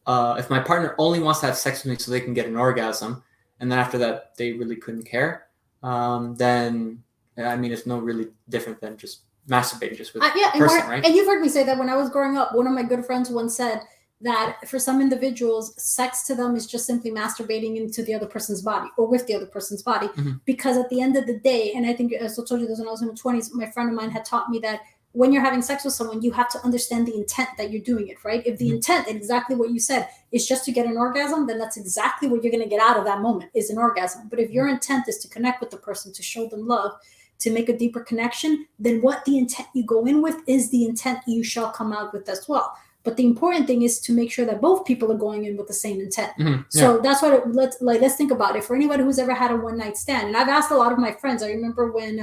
my partner only wants to have sex with me so they can get an orgasm, and then after that they really couldn't care, then I mean it's no really different than just masturbating just with a person, right? And you've heard me say that when I was growing up. One of my good friends once said that for some individuals, sex to them is just simply masturbating into the other person's body or with the other person's body. Because at the end of the day, and I think I still told you this when I was in my 20s, my friend of mine had taught me that when you're having sex with someone, you have to understand the intent that you're doing it, right? If the intent, exactly what you said, is just to get an orgasm, then that's exactly what you're going to get out of that moment, is an orgasm. But if your intent is to connect with the person, to show them love, to make a deeper connection, then what the intent you go in with is the intent you shall come out with as well. But the important thing is to make sure that both people are going in with the same intent. So that's what let's think about it. For anybody who's ever had a one-night stand, and I've asked a lot of my friends, I remember when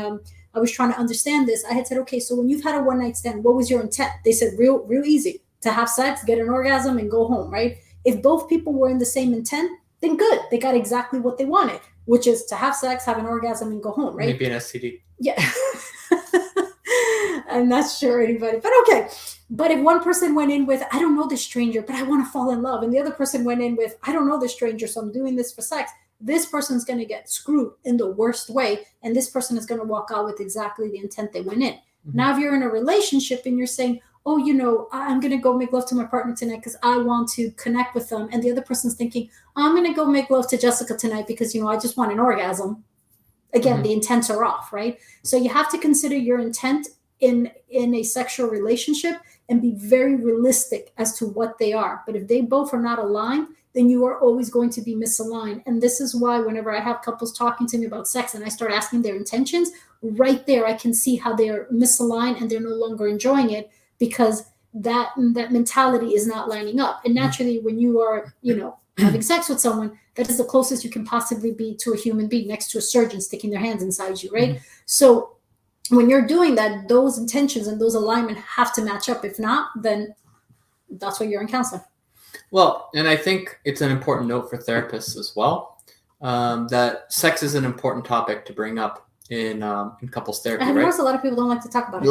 I was trying to understand this, I had said, okay, so when you've had a one-night stand, what was your intent? They said, real easy, to have sex, get an orgasm, and go home, right? If both people were in the same intent, then good. They got exactly what they wanted, which is to have sex, have an orgasm, and go home, right? Maybe an STD. Yeah. I'm not sure anybody, but okay. But if one person went in with, I don't know this stranger, but I want to fall in love, and the other person went in with, I don't know this stranger, so I'm doing this for sex, this person's going to get screwed in the worst way, and this person is going to walk out with exactly the intent they went in. Now, if you're in a relationship and you're saying, oh, I'm going to go make love to my partner tonight because I want to connect with them, and the other person's thinking, I'm going to go make love to Jessica tonight because, I just want an orgasm. Again, the intents are off, right? So you have to consider your intent in a sexual relationship and be very realistic as to what they are. But if they both are not aligned, then you are always going to be misaligned. And this is why whenever I have couples talking to me about sex and I start asking their intentions, right there I can see how they're misaligned and they're no longer enjoying it, because that mentality is not lining up. And naturally, when you are, having sex with someone, that is the closest you can possibly be to a human being, next to a surgeon sticking their hands inside you, right? So when you're doing that, those intentions and those alignment have to match up. If not, then that's why you're in counseling. Well, and I think it's an important note for therapists as well, that sex is an important topic to bring up in couples therapy. I noticed a lot of people don't like to talk about it. A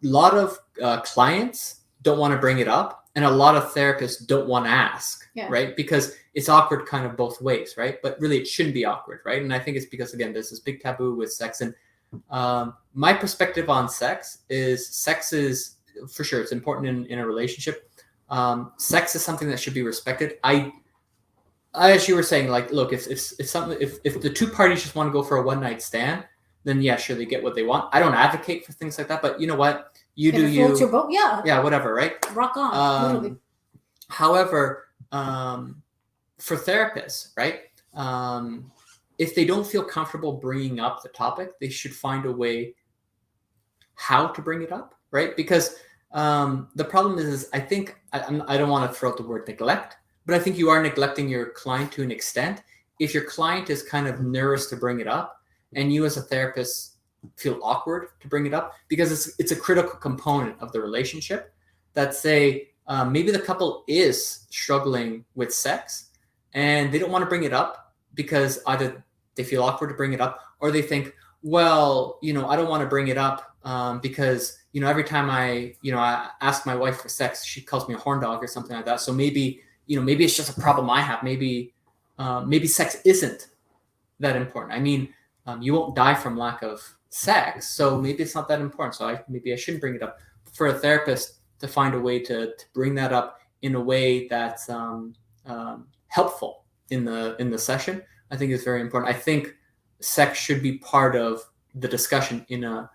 lot of clients don't want to bring it up, and a lot of therapists don't want to ask, right? Because it's awkward kind of both ways, right? But really, it shouldn't be awkward, right? And I think it's because, again, there's this big taboo with sex. And my perspective on sex is, for sure, it's important in a relationship. Sex is something that should be respected. I as you were saying, like, look, if the two parties just want to go for a one-night stand, then yeah, sure, they get what they want. I don't advocate for things like that, but you know what? You do you. Your boat, yeah, whatever, right? Rock on, literally. However, for therapists, right? If they don't feel comfortable bringing up the topic, they should find a way how to bring it up, right? Because the problem is I think, I don't want to throw out the word neglect, but I think you are neglecting your client to an extent. If your client is kind of nervous to bring it up, and you as a therapist feel awkward to bring it up, because it's a critical component of the relationship, that say maybe the couple is struggling with sex and they don't want to bring it up because either they feel awkward to bring it up, or they think, well, I don't want to bring it up because, every time I ask my wife for sex, she calls me a horn dog or something like that. So maybe it's just a problem I have. Maybe sex isn't that important. I mean, you won't die from lack of sex, so maybe it's not that important. So maybe I shouldn't bring it up. For a therapist to find a way to bring that up in a way that's helpful in the session, I think is very important. I think sex should be part of the discussion in a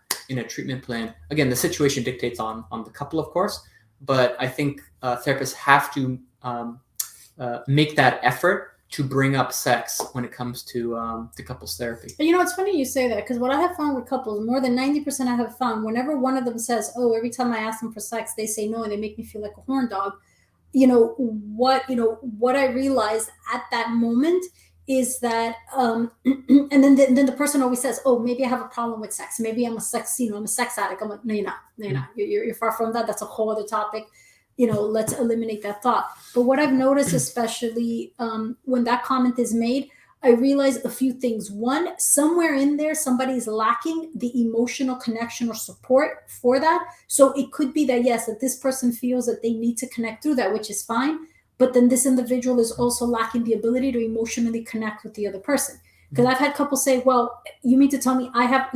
treatment plan. Again, the situation dictates on the couple, of course, but I think therapists have to make that effort to bring up sex when it comes to couples therapy. It's funny you say that, because what I have found with couples, more than 90% I have found, whenever one of them says, oh, every time I ask them for sex, they say no and they make me feel like a horn dog. What I realized at that moment is that, and then the person always says, oh, maybe I have a problem with sex. Maybe I'm a sex addict. I'm like, no, you're not. No, you're not. You're far from that. That's a whole other topic. Let's eliminate that thought. But what I've noticed, especially when that comment is made, I realize a few things. One, somewhere in there, somebody's lacking the emotional connection or support for that. So it could be that, yes, that this person feels that they need to connect through that, which is fine. But then this individual is also lacking the ability to emotionally connect with the other person. Because I've had couples say, well, you mean to tell me I have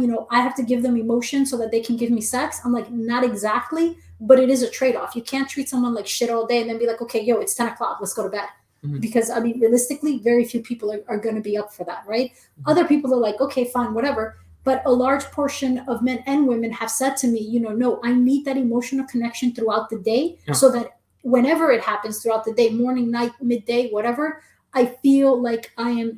to give them emotion so that they can give me sex? I'm like, not exactly, but it is a trade-off. You can't treat someone like shit all day and then be like, okay, yo, it's 10 o'clock, let's go to bed. Mm-hmm. Because, realistically, very few people are going to be up for that, right? Mm-hmm. Other people are like, okay, fine, whatever. But a large portion of men and women have said to me, no, I need that emotional connection throughout the day, so that whenever it happens throughout the day, morning, night, midday, whatever, I feel like I am,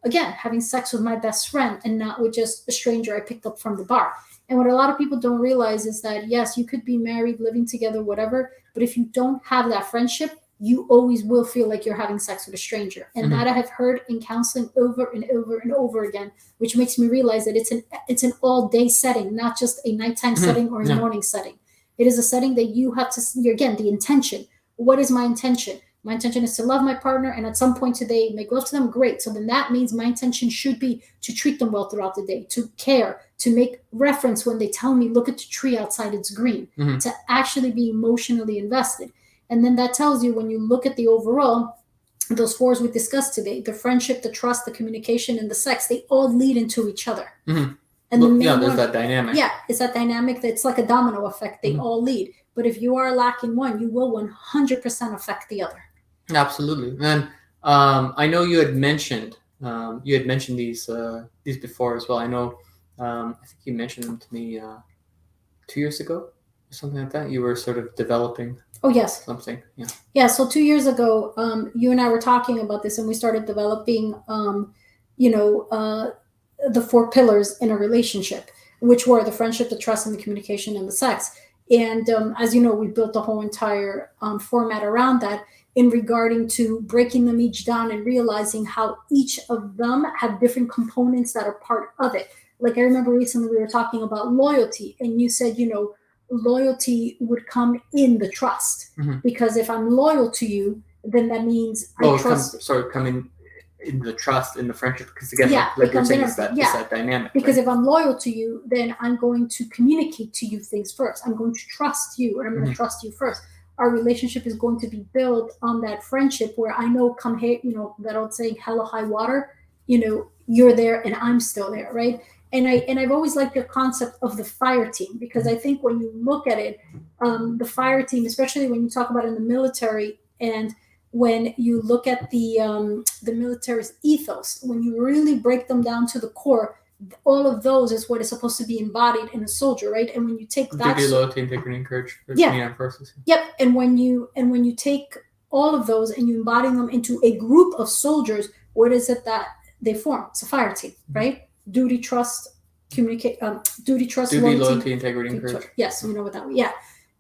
again, having sex with my best friend and not with just a stranger I picked up from the bar. And what a lot of people don't realize is that, yes, you could be married, living together, whatever, but if you don't have that friendship, you always will feel like you're having sex with a stranger. And mm-hmm. that I have heard in counseling over and over and over again, which makes me realize that it's an all-day setting, not just a nighttime mm-hmm. setting or a morning setting. It is a setting that you have to, again, the intention. What is my intention? My intention is to love my partner, and at some point today, make love to them, great. So then that means my intention should be to treat them well throughout the day, to care, to make reference when they tell me, look at the tree outside, it's green, mm-hmm. to actually be emotionally invested. And then that tells you, when you look at the overall, those fours we discussed today, the friendship, the trust, the communication, and the sex, they all lead into each other. Mm-hmm. And there's that dynamic. Yeah, it's that dynamic that's like a domino effect. They mm-hmm. all lead. But if you are lacking one, you will 100% affect the other. Absolutely. And I know you had mentioned these before as well. I know I think you mentioned them to me 2 years ago or something like that. You were sort of developing. Oh, yes. Something. Yeah. Yeah. So 2 years ago, you and I were talking about this, and we started developing the 4 pillars in a relationship, which were the friendship, the trust, and the communication, and the sex. And as you know, we built the whole entire format around that, in regarding to breaking them each down and realizing how each of them have different components that are part of it. Like, I remember recently we were talking about loyalty, and you said, loyalty would come in the trust, mm-hmm. because if I'm loyal to you, then that means I trust. Come in the trust, in the friendship, because again, like you're saying, it's that dynamic. Because if I'm loyal to you, then I'm going to communicate to you things first. I'm going to trust you, or I'm going to mm-hmm. trust you first. Our relationship is going to be built on that friendship, where I know, come here, that old saying, hella high water, you're there and I'm still there, right? And I've always liked the concept of the fire team, because I think when you look at it, the fire team, especially when you talk about in the military, and when you look at the military's ethos, when you really break them down to the core, all of those is what is supposed to be embodied in a soldier, right? And when you take that, duty, loyalty, integrity, and courage for the armed forces. Yep. And when you take all of those and you embody them into a group of soldiers, what is it that they form? It's a fire team, right? Duty, trust, loyalty, integrity, and courage. Yes, we know what that means. Yeah.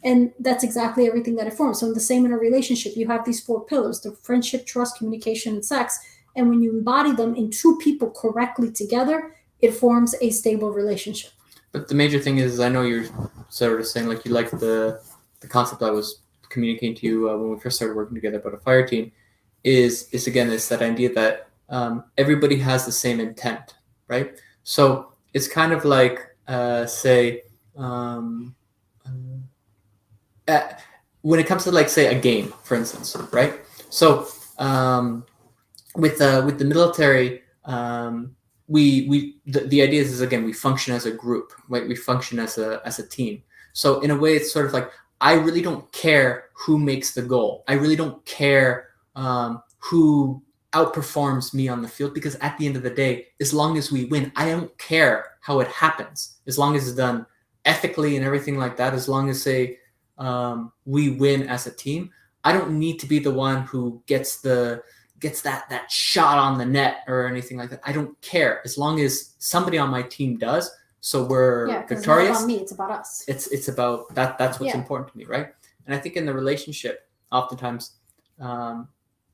And that's exactly everything that it forms. So in the same in a relationship, you have these 4 pillars: the friendship, trust, communication, and sex. And when you embody them in 2 people correctly together, it forms a stable relationship. But the major thing is, I know you're sort of saying, like, you like the concept I was communicating to you when we first started working together about a fire team is again, it's that idea that everybody has the same intent, right? So it's kind of like, say, when it comes to, like, say, a game, for instance, right? So with the military, the idea is again, we function as a group, right? We function as a team. So in a way, it's sort of like, I really don't care who makes the goal. I really don't care who outperforms me on the field, because at the end of the day, as long as we win, I don't care how it happens, as long as it's done ethically and everything like that. As long as, say, we win as a team, I don't need to be the one who gets that shot on the net or anything like that. I don't care, as long as somebody on my team does. So we're victorious. It's not about me, it's about us. It's about that. That's what's important to me, right? And I think in the relationship, oftentimes,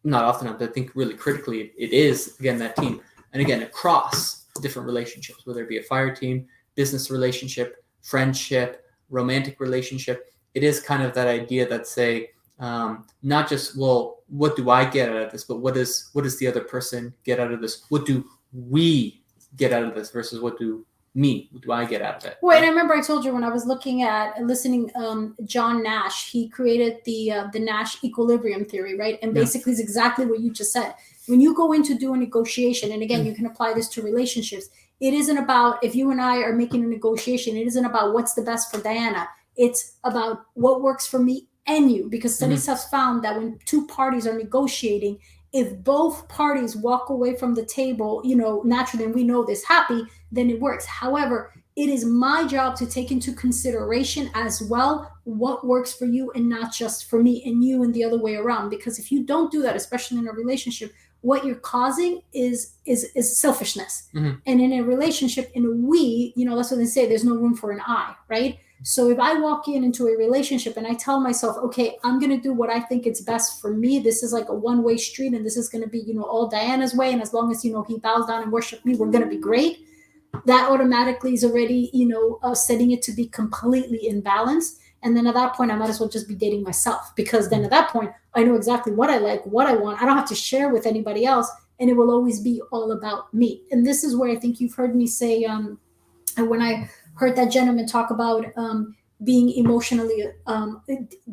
not oftentimes, I think really critically, it is again that team. And again, across different relationships, whether it be a fire team, business relationship, friendship, romantic relationship, it is kind of that idea that, say, not just, well, what do I get out of this, but what does the other person get out of this? What do we get out of this versus what do I get out of it? Well, and I remember I told you when I was listening, John Nash, he created the Nash equilibrium theory, right? And basically it's exactly what you just said. When you go in to do a negotiation, and again, you can apply this to relationships, it isn't about, if you and I are making a negotiation, it isn't about what's the best for Diana. It's about what works for me and you, because studies have found that when two parties are negotiating, if both parties walk away from the table, naturally, and we know this, happy, then it works. However, it is my job to take into consideration as well what works for you and not just for me, and you and the other way around. Because if you don't do that, especially in a relationship, what you're causing is selfishness. And in a relationship, in a we, that's what they say, there's no room for an I, right? So if I walk into a relationship and I tell myself, okay, I'm going to do what I think is best for me, this is like a one-way street, and this is going to be, all Diana's way, and as long as, he bows down and worships me, we're going to be great. That automatically is already, setting it to be completely imbalanced. And then at that point, I might as well just be dating myself, because then at that point, I know exactly what I like, what I want. I don't have to share with anybody else, and it will always be all about me. And this is where I think you've heard me say, and when I heard that gentleman talk about being emotionally,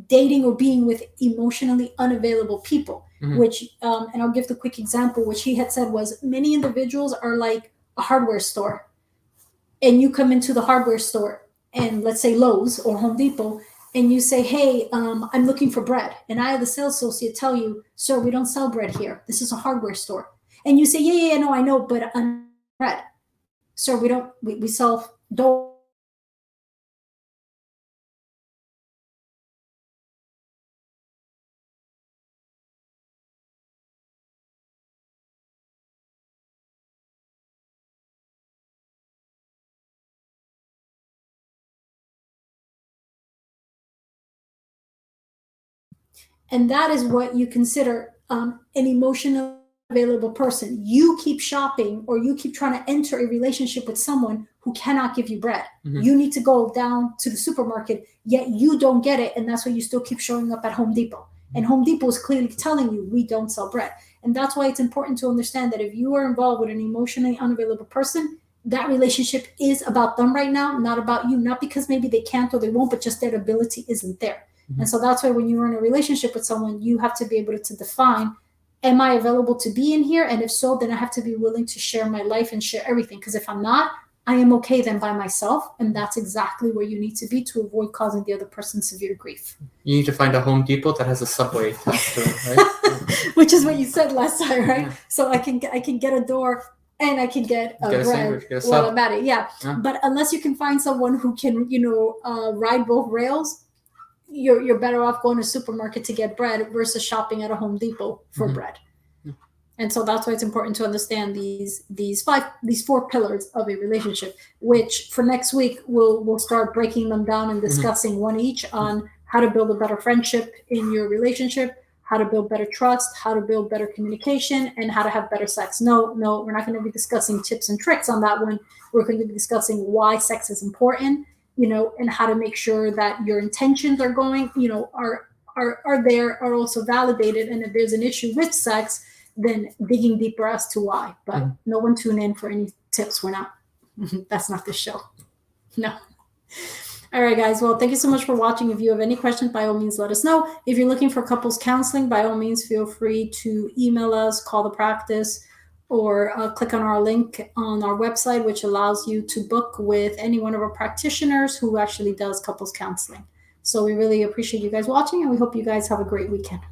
dating or being with emotionally unavailable people, which, and I'll give the quick example, which he had said was, many individuals are like a hardware store. And you come into the hardware store, and let's say Lowe's or Home Depot, and you say, hey, I'm looking for bread. And I, the sales associate, tell you, sir, we don't sell bread here. This is a hardware store. And you say, yeah, no, I know, but I'm bread. Sir, we sell dough. And that is what you consider an emotionally available person. You keep shopping, or you keep trying to enter a relationship with someone who cannot give you bread. You need to go down to the supermarket, yet you don't get it. And that's why you still keep showing up at Home Depot. And Home Depot is clearly telling you, we don't sell bread. And that's why it's important to understand that if you are involved with an emotionally unavailable person, that relationship is about them right now, not about you. Not because maybe they can't or they won't, but just their ability isn't there. And so that's why when you're in a relationship with someone, you have to be able to define, am I available to be in here? And if so, then I have to be willing to share my life and share everything. Because if I'm not, I am okay then by myself. And that's exactly where you need to be to avoid causing the other person severe grief. You need to find a Home Depot that has a subway attached to it, right? Which is what you said last time, right? So I can get a door, and I can get a bread sandwich, get a while sub. I'm at it. Yeah. But unless you can find someone who can, ride both rails, you're better off going to a supermarket to get bread versus shopping at a Home Depot for bread. And so that's why it's important to understand these four pillars of a relationship, which for next week we'll start breaking them down and discussing one each on how to build a better friendship in your relationship, how to build better trust, how to build better communication, and how to have better sex. No, we're not going to be discussing tips and tricks on that one. We're going to be discussing why sex is important, and how to make sure that your intentions are are there are also validated. And if there's an issue with sex, then digging deeper as to why. But no one tune in for any tips. We're not. That's not the show. No. All right, guys. Well, thank you so much for watching. If you have any questions, by all means, let us know. If you're looking for couples counseling, by all means, feel free to email us, call the practice, or click on our link on our website, which allows you to book with any one of our practitioners who actually does couples counseling. So we really appreciate you guys watching, and we hope you guys have a great weekend.